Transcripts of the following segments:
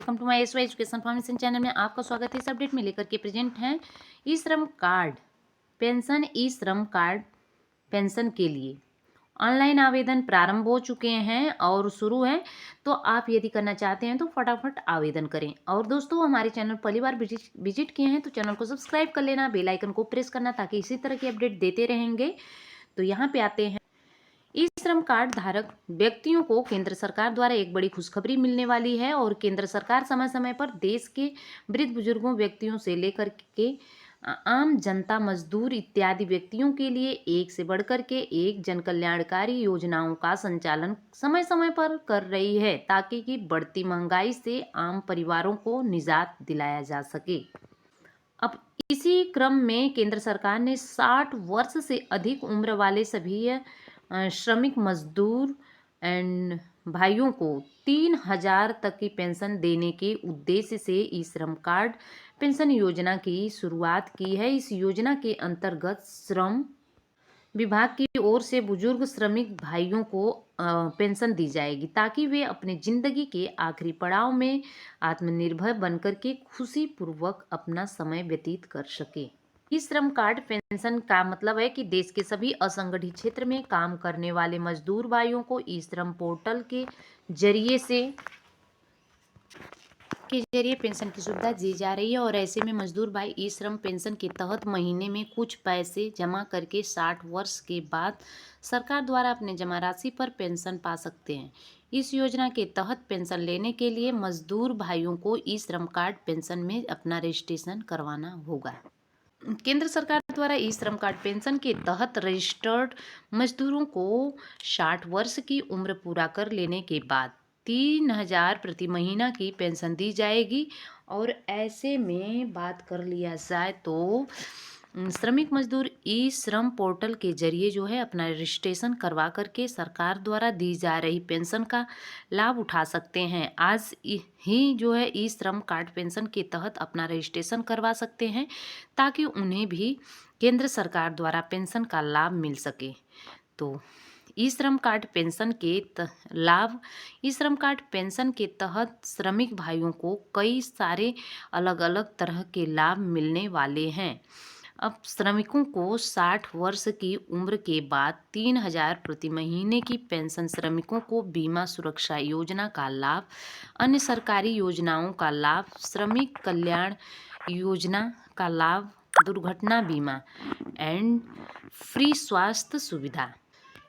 Welcome to my SY education foundation channel में आपका स्वागत है। इस अपडेट में लेकर के प्रेजेंट हैं ई श्रम कार्ड पेंशन। ई श्रम कार्ड पेंशन के लिए ऑनलाइन आवेदन प्रारंभ हो चुके हैं और शुरू है, तो आप यदि करना चाहते हैं तो फटाफट आवेदन करें। और दोस्तों, हमारे चैनल पहली बार विजिट किए हैं तो चैनल को सब्सक्राइब कर लेना, बेल आइकन को प्रेस करना ताकि इसी तरह की अपडेट देते रहेंगे। तो यहाँ पे आते हैं, ई श्रम कार्ड धारक व्यक्तियों को केंद्र सरकार द्वारा एक बड़ी खुशखबरी मिलने वाली है और केंद्र सरकार समय समय पर देश के वृद्ध बुजुर्गों व्यक्तियों से लेकर के आम जनता, मजदूर इत्यादि व्यक्तियों के लिए एक से बढ़कर के एक जन कल्याणकारी योजनाओं का संचालन समय समय पर कर रही है ताकि कि बढ़ती महंगाई से आम परिवारों को निजात दिलाया जा सके। अब इसी क्रम में केंद्र सरकार ने 60 वर्ष से अधिक उम्र वाले सभी श्रमिक मजदूर एंड भाइयों को 3,000 तक की पेंशन देने के उद्देश्य से ई श्रम कार्ड पेंशन योजना की शुरुआत की है। इस योजना के अंतर्गत श्रम विभाग की ओर से बुजुर्ग श्रमिक भाइयों को पेंशन दी जाएगी ताकि वे अपनी जिंदगी के आखिरी पड़ाव में आत्मनिर्भर बनकर के खुशी पूर्वक अपना समय व्यतीत कर सके। ई श्रम कार्ड पेंशन का मतलब है कि देश के सभी असंगठित क्षेत्र में काम करने वाले मजदूर भाइयों को ई श्रम पोर्टल के जरिए पेंशन की सुविधा दी जा रही है। और ऐसे में मजदूर भाई ई श्रम पेंशन के तहत महीने में कुछ पैसे जमा करके 60 वर्ष के बाद सरकार द्वारा अपने जमा राशि पर पेंशन पा सकते हैं। इस योजना के तहत पेंशन लेने के लिए मजदूर भाइयों को ई श्रम कार्ड पेंशन में अपना रजिस्ट्रेशन करवाना होगा। केंद्र सरकार द्वारा ई श्रम कार्ड पेंशन के तहत रजिस्टर्ड मजदूरों को 60 वर्ष की उम्र पूरा कर लेने के बाद 3,000 प्रति महीना की पेंशन दी जाएगी। और ऐसे में बात कर लिया जाए तो श्रमिक मजदूर ई श्रम पोर्टल के जरिए जो है अपना रजिस्ट्रेशन करवा करके सरकार द्वारा दी जा रही पेंशन का लाभ उठा सकते हैं। आज ही जो है ई श्रम कार्ड पेंशन के तहत अपना रजिस्ट्रेशन करवा सकते हैं ताकि उन्हें भी केंद्र सरकार द्वारा पेंशन का लाभ मिल सके। तो ई श्रम कार्ड पेंशन के लाभ, ई श्रम कार्ड पेंशन के तहत श्रमिक भाइयों को कई सारे अलग अलग तरह के लाभ मिलने वाले हैं। अब श्रमिकों को 60 वर्ष की उम्र के बाद 3,000 प्रति महीने की पेंशन, श्रमिकों को बीमा सुरक्षा योजना का लाभ, अन्य सरकारी योजनाओं का लाभ, श्रमिक कल्याण योजना का लाभ, दुर्घटना बीमा एंड फ्री स्वास्थ्य सुविधा।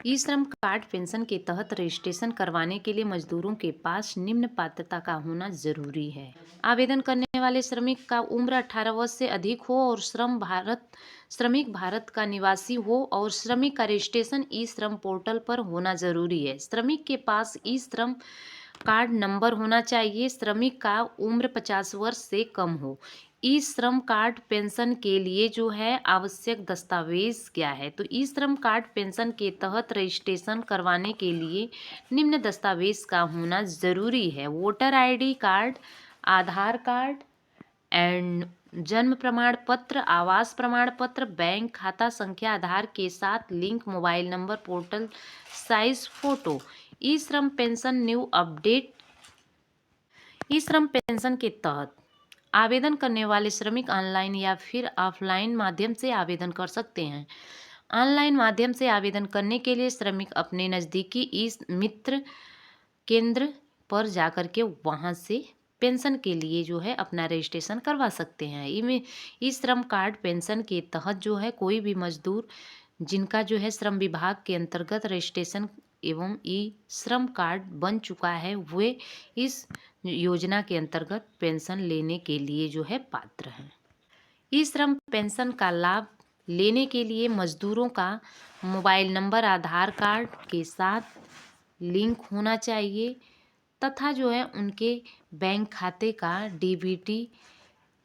ई श्रम कार्ड पेंशन के तहत रजिस्ट्रेशन करवाने के लिए मजदूरों के पास निम्न पात्रता का होना जरूरी है। आवेदन करने वाले श्रमिक का उम्र 18 वर्ष से अधिक हो और श्रमिक भारत का निवासी हो और श्रमिक का रजिस्ट्रेशन ई श्रम पोर्टल पर होना जरूरी है। श्रमिक के पास ई श्रम कार्ड नंबर होना चाहिए। श्रमिक का उम्र 50 वर्ष से कम हो। ई श्रम कार्ड पेंशन के लिए जो है आवश्यक दस्तावेज क्या है, तो ई श्रम कार्ड पेंशन के तहत रजिस्ट्रेशन करवाने के लिए निम्न दस्तावेज का होना ज़रूरी है। Voter ID card, Aadhaar card and जन्म प्रमाण पत्र, आवास प्रमाण पत्र, बैंक खाता संख्या आधार के साथ link, mobile number, portal size photo. E Shram pension new update. ई श्रम पेंशन के तहत आवेदन करने वाले श्रमिक ऑनलाइन या फिर ऑफलाइन माध्यम से आवेदन कर सकते हैं। ऑनलाइन माध्यम से आवेदन करने के लिए श्रमिक अपने नज़दीकी ई मित्र केंद्र पर जाकर के वहाँ से पेंशन के लिए जो है अपना रजिस्ट्रेशन करवा सकते हैं। ई श्रम कार्ड पेंशन के तहत जो है कोई भी मजदूर जिनका जो है श्रम विभाग के अंतर्गत रजिस्ट्रेशन एवं ई श्रम कार्ड बन चुका है, वे इस योजना के अंतर्गत पेंशन लेने के लिए जो है पात्र हैं। ई श्रम पेंशन का लाभ लेने के लिए मजदूरों का मोबाइल नंबर आधार कार्ड के साथ लिंक होना चाहिए तथा जो है उनके बैंक खाते का डीबीटी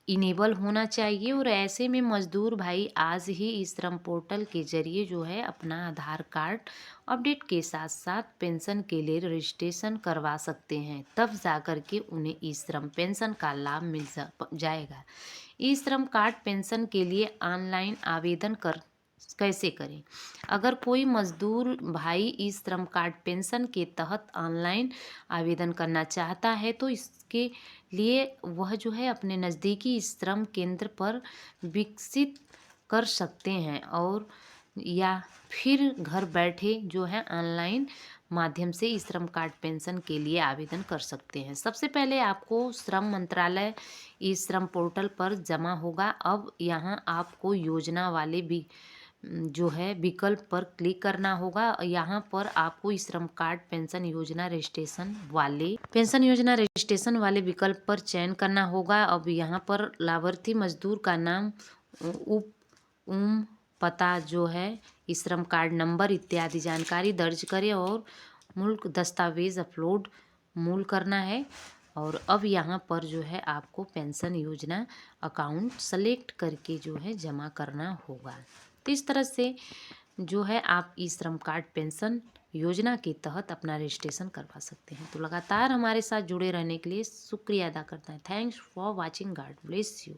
इनेबल होना चाहिए। और ऐसे में मजदूर भाई आज ही ई श्रम पोर्टल के जरिए जो है अपना आधार कार्ड अपडेट के साथ साथ पेंशन के लिए रजिस्ट्रेशन करवा सकते हैं, तब जाकर के उन्हें ई श्रम पेंशन का लाभ मिल जाएगा। ई श्रम कार्ड पेंशन के लिए ऑनलाइन आवेदन कैसे करें? अगर कोई मजदूर भाई ई श्रम कार्ड पेंशन के तहत ऑनलाइन आवेदन करना चाहता है तो इसके लिए वह जो है अपने नज़दीकी श्रम केंद्र पर विकसित कर सकते हैं और या फिर घर बैठे जो है ऑनलाइन माध्यम से ई श्रम कार्ड पेंशन के लिए आवेदन कर सकते हैं। सबसे पहले आपको श्रम मंत्रालय ई श्रम पोर्टल पर जमा होगा। अब यहाँ आपको योजना वाले भी जो है विकल्प पर क्लिक करना होगा। यहाँ पर आपको ई श्रम कार्ड पेंशन योजना रजिस्ट्रेशन वाले विकल्प पर चयन करना होगा। अब यहाँ पर लाभार्थी मजदूर का नाम, उप पता जो है, ई श्रम कार्ड नंबर इत्यादि जानकारी दर्ज करें और मूल दस्तावेज अपलोड मूल करना है। और अब यहाँ पर जो है आपको पेंशन योजना अकाउंट सेलेक्ट करके जो है जमा करना होगा। तो इस तरह से जो है आप ई श्रम कार्ड पेंशन योजना के तहत अपना रजिस्ट्रेशन करवा सकते हैं। तो लगातार हमारे साथ जुड़े रहने के लिए शुक्रिया अदा करता है। Thanks for watching. God bless you.